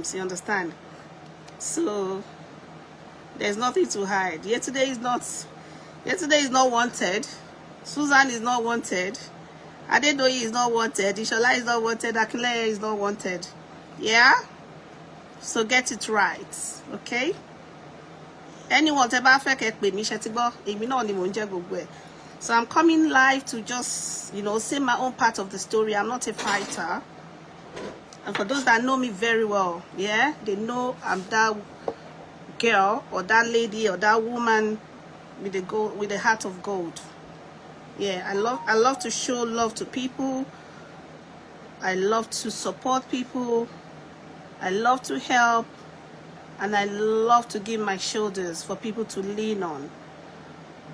names, you understand? So there's nothing to hide. Yesterday is not wanted. Susan is not wanted. Adedoyi is not wanted. Ishola is not wanted. Akinleye is not wanted. Yeah? So get it right. Okay? Anyone ever fake me, so I'm coming live to just, say my own part of the story. I'm not a fighter. And for those that know me very well, yeah, they know I'm that girl or that lady or that woman with the heart of gold. Yeah, I love to show love to people. I love to support people. I love to help. And I love to give my shoulders for people to lean on.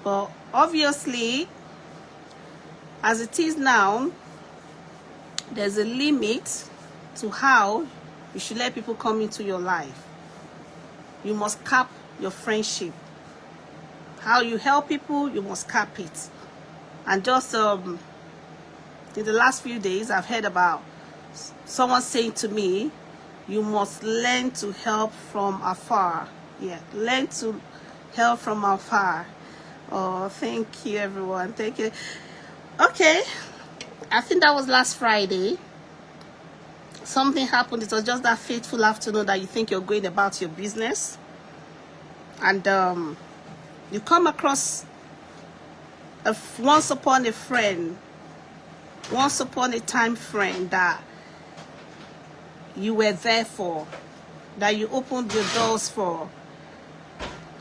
But obviously, as it is now, there's a limit to how you should let people come into your life. You must cap your friendship. How you help people, you must cap it. And just in the last few days, I've heard about someone saying to me, you must learn to help from afar. Yeah, learn to help from afar. Oh, thank you, everyone. Thank you. Okay, I think that was last Friday. Something happened. It was just that fateful afternoon that you think you're going about your business. And you come across once upon a time friend that you were there for, that you opened your doors for,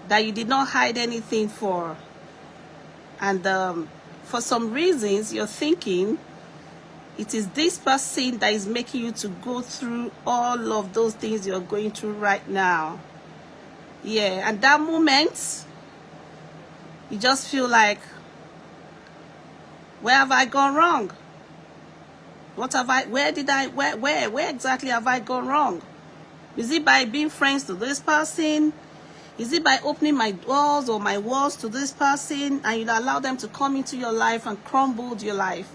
that you did not hide anything for. And for some reasons, you're thinking it is this person that is making you to go through all of those things you're going through right now. Yeah, and that moment, you just feel like, where have I gone wrong? Where exactly have I gone wrong? Is it by being friends to this person? Is it by opening my doors or my walls to this person and you allow them to come into your life and crumble your life?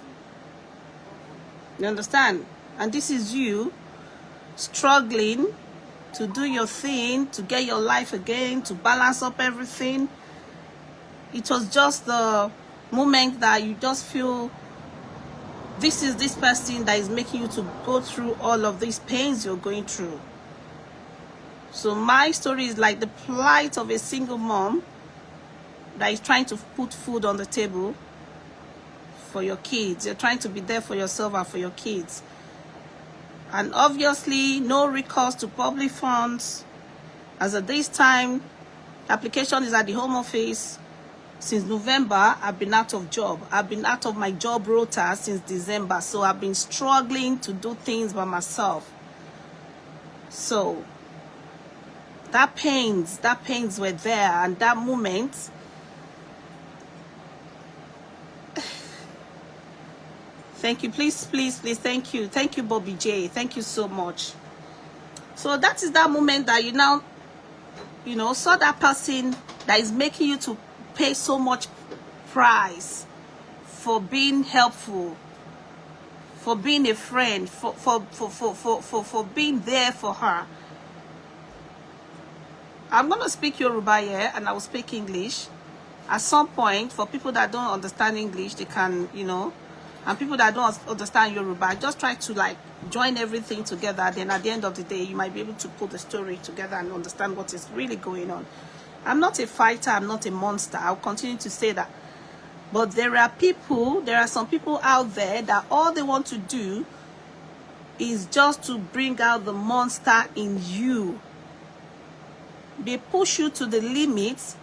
You understand? And this is you struggling to do your thing, to get your life again, to balance up everything. It was just the moment that you just feel this is this person that is making you to go through all of these pains you're going through. So my story is like the plight of a single mom that is trying to put food on the table for your kids. You're trying to be there for yourself and for your kids. And obviously, no recourse to public funds. As at this time, application is at the Home Office. Since November, I've been out of job. I've been out of my job rota since December. So I've been struggling to do things by myself. So that pains were there. And that moment, thank you. Please, thank you. Thank you, Bobby J. Thank you so much. So that is that moment that you now, saw that person that is making you to pay so much price for being helpful, for being a friend, for being there for her. I'm going to speak Yoruba here and I will speak English. At some point, for people that don't understand English, they can, and people that don't understand Yoruba, just try to join everything together. Then at the end of the day, you might be able to put the story together and understand what is really going on. I'm not a fighter. I'm not a monster. I'll continue to say that. But there are some people out there that all they want to do is just to bring out the monster in you. They push you to the limits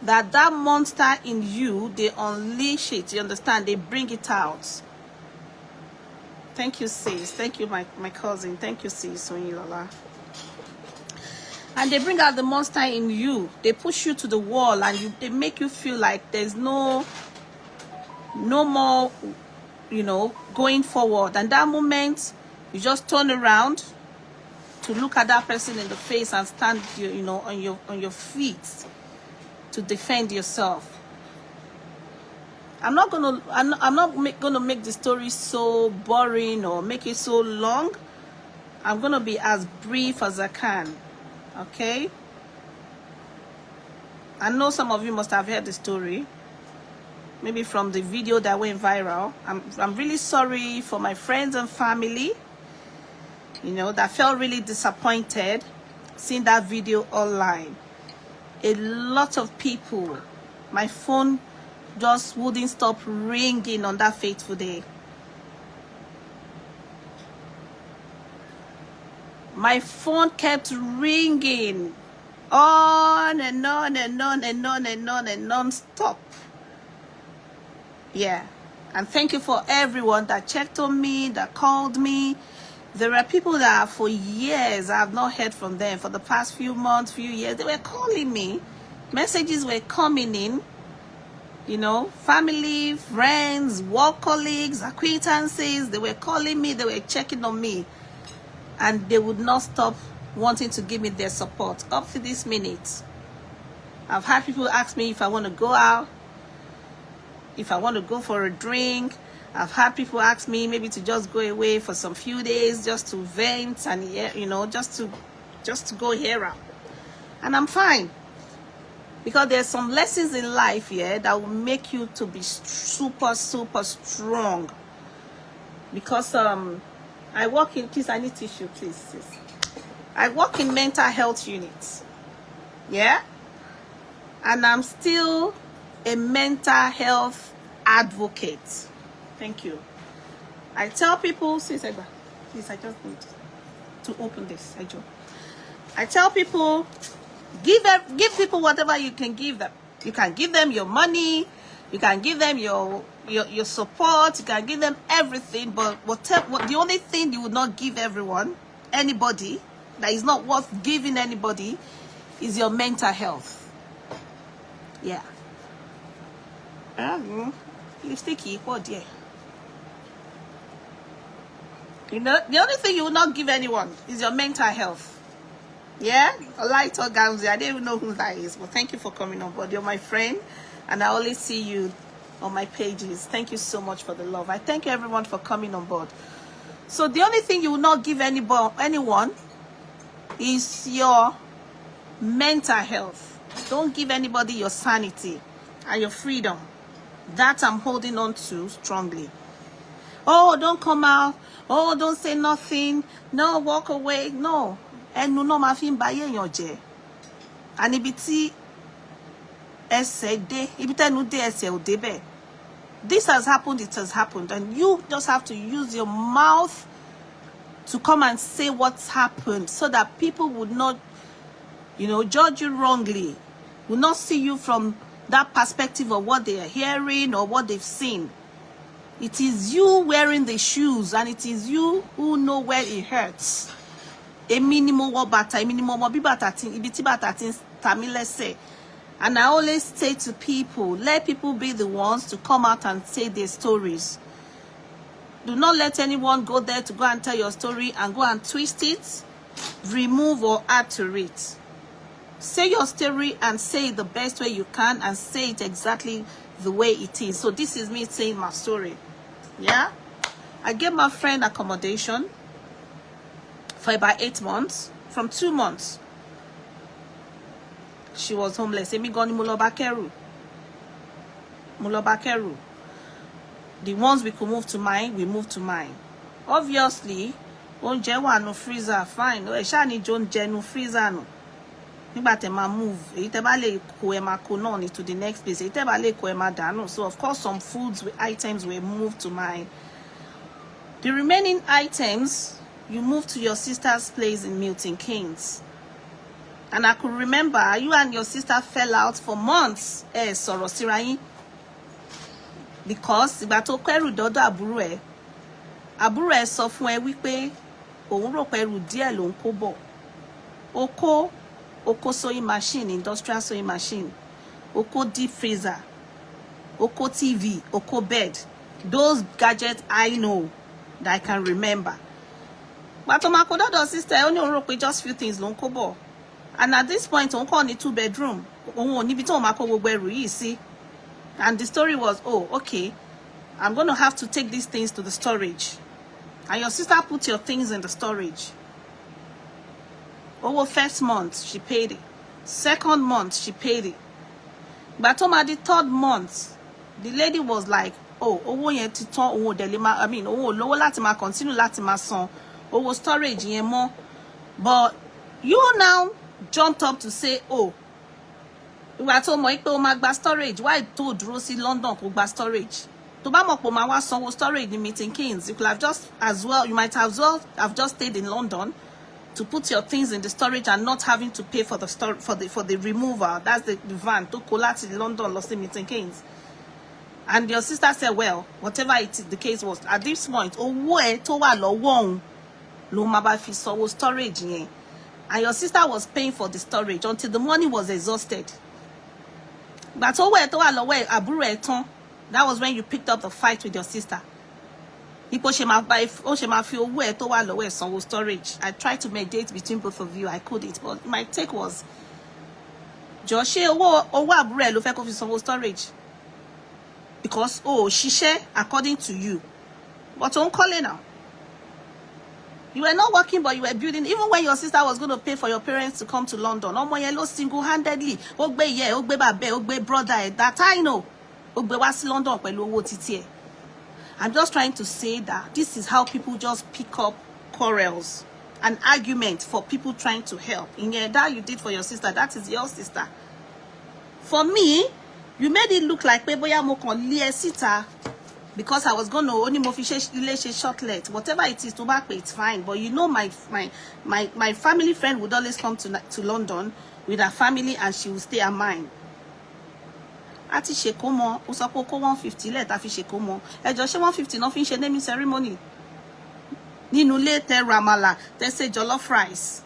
that monster in you, they unleash it. You understand? They bring it out. Thank you, sis. Thank you, my cousin. Thank you, sis. And they bring out the monster in you. They push you to the wall and they make you feel like there's no more, going forward. And that moment, you just turn around to look at that person in the face and stand, on your feet to defend yourself. I'm not gonna make the story so boring or make it so long. I'm going to be as brief as I can. Okay? I know some of you must have heard the story. Maybe from the video that went viral. I'm really sorry for my friends and family, you know, that felt really disappointed seeing that video online. A lot of people, my phone just wouldn't stop ringing on that fateful day. My phone kept ringing on and on and on and on and on and non-stop. Yeah. And thank you for everyone that checked on me, that called me. There are people that for years I have not heard from them. For the past few months, few years, they were calling me. Messages were coming in. You know, family, friends, work colleagues, acquaintances, they were calling me, they were checking on me. And they would not stop wanting to give me their support up to this minute. I've had people ask me if I want to go out, if I want to go for a drink. I've had people ask me maybe to just go away for some few days, just to vent and, you know, just to go here out. And I'm fine. Because there's some lessons in life here that will make you to be super, super strong. Because I work in, please, I need tissue, please. I work in mental health units. Yeah? And I'm still a mental health advocate. Thank you. I tell people, please, I just need to open this. I tell people, give people whatever you can give them. You can give them your money, you can give them your support, you can give them everything, but the only thing you would not give anybody, that is not worth giving anybody, is your mental health. Yeah. Lipstick equal, dear. You know, the only thing you will not give anyone is your mental health. Yeah? Light or Gamze, I don't even know who that is, but thank you for coming on board. You're my friend, and I always see you on my pages. Thank you so much for the love. I thank you everyone for coming on board. So the only thing you will not give anyone is your mental health. Don't give anybody your sanity and your freedom. That I'm holding on to strongly. Oh, don't come out. Oh, don't say nothing. No, walk away. No. And no ma fi baye yan je. And ibi tí ẹsẹ̀ dé, ibi tẹ́nu dé ẹsẹ̀ ò débẹ̀. This has happened, it has happened. And you just have to use your mouth to come and say what's happened so that people would not, you know, judge you wrongly. Will not see you from that perspective of what they are hearing or what they've seen. It is you wearing the shoes, and it is you who know where it hurts. A minimum bata, a minimum tamilese. And I always say to people, let people be the ones to come out and say their stories. Do not let anyone go there to go and tell your story and go and twist it, remove or add to it. Say your story and say it the best way you can, and say it exactly the way it is. So this is me saying my story. Yeah? I gave my friend accommodation for about 8 months. From 2 months, she was homeless. Emi goni mulobakeru. The ones we could move to mine, we moved to mine. Obviously, oúnjẹ wà no freezer, fine. E sha ni oúnjẹ no freezer no. Nígbà tẹ́ máa move, èyí tẹ́ bá lè kó ẹ máa kó náà ni to the next place. Èyí tẹ́ bá lè kó ẹ máa dànù. So of course some items were moved to mine. The remaining items, you moved to your sister's place in Milton Keynes. And I could remember you and your sister fell out for months. Sọ̀rọ̀ síra yín. Because ìgbà tó kó ẹrù dọ́dọ̀ àbúrò ẹ̀ sọ fún ẹ wípé òun rò pé ẹrù díẹ̀ ló ń kó bọ̀. Oko sewing machine, industrial sewing machine. Oko deep freezer. Oko TV. Oko bed. Those gadgets I know that I can remember. But my sister only wrote just few things long kobo. And at this point, on call 2-bedroom. See. And the story was, oh, okay, I'm going to have to take these things to the storage. And your sister put your things in the storage. Owó first month, she paid it. Second month, she paid it. But on the third month, the lady was like, oh, owó yẹn ti tán, owó dẹ̀ lè máa, I mean, owó lówó láti máa continue láti máa san, owó storage yẹn mọ́. But you now jumped up to say, oh, ìwà tó mọ̀ pé ó máa gba storage, why tó dúró sí London kó gba storage? Tó bá mọ̀ pé ó máa wá sanwó storage ní Milton Keynes, you could have just as well, you might as well have just stayed in London to put your things in the storage and not having to pay for the for the removal. That's the van to kó láti London lọ sí Milton Keynes. And your sister said, well, whatever the case was, at this point, owó ẹ̀ tó wà lọ́wọ́ òun ló máa bá fi sanwó storage yẹn. And your sister was paying for the storage until the money was exhausted. But owó ẹ̀ tó wà lọ́wọ́ ẹ̀ àbúrò ẹ̀ tán. That was when you picked up the fight with your sister. Ipò ṣe máa fi owó ẹ̀ tó wà lọ́wọ́ ẹ̀ sanwó storage. I tried to mediate between both of you. I couldn't, but my take was, jọ ṣé owó àbúrò ẹ̀ ló fẹ́ kó fi sanwó storage? Because ṣiṣẹ́ according to you. But don't call it now. You were not working, but you were building. Even when your sister was going to pay for your parents to come to London, ọmọ yẹn ló single-handedly, ó gbé ìyá ẹ̀, ó gbé bàbá ẹ̀, ó gbé brother ẹ̀, that I know. Ó gbé wá sí London pẹ̀lú owó títí ẹ̀. I'm just trying to say that this is how people just pick up quarrels and arguments for people trying to help. Ìyẹn that you did for your sister, that is your sister. For me, you made it look like pé bóyá mo kàn lé ẹ síta because I was going to only mo fi ṣe shortlet. Whatever it is, to back pay, it's fine. But you know, my family friend would always come to London with her family, and she would stay at mine. Àti ṣèkómọ, ó sọ pé kó 150 lẹ́ẹ̀ta fi ṣèkómọ. Ẹ jọ̀ọ́ ṣé 150 náà fi ń ṣe naming ceremony. Nínú ilé tẹ́ ramala, tẹ́ ṣe jollof rice,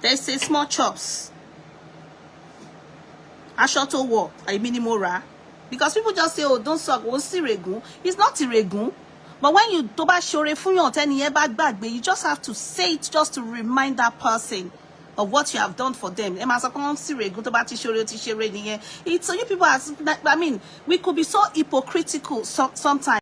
tẹ́ ṣe small chops. Aṣọ tó wọ̀, èmi ni mo rà. Because people just say, oh, don't suck, ó sì règún. It's not ìrègún. But when you tó bá ṣoore fún yàn tẹ́ni yẹn bá gbàgbé, you just have to say it just to remind that person of what you have done for them. Ẹ máa sọ pé wọ́n sì règún tó bá ti ṣoore ó ti ṣeré nìyẹn. It's so you people are, I mean, we could be so hypocritical sometimes.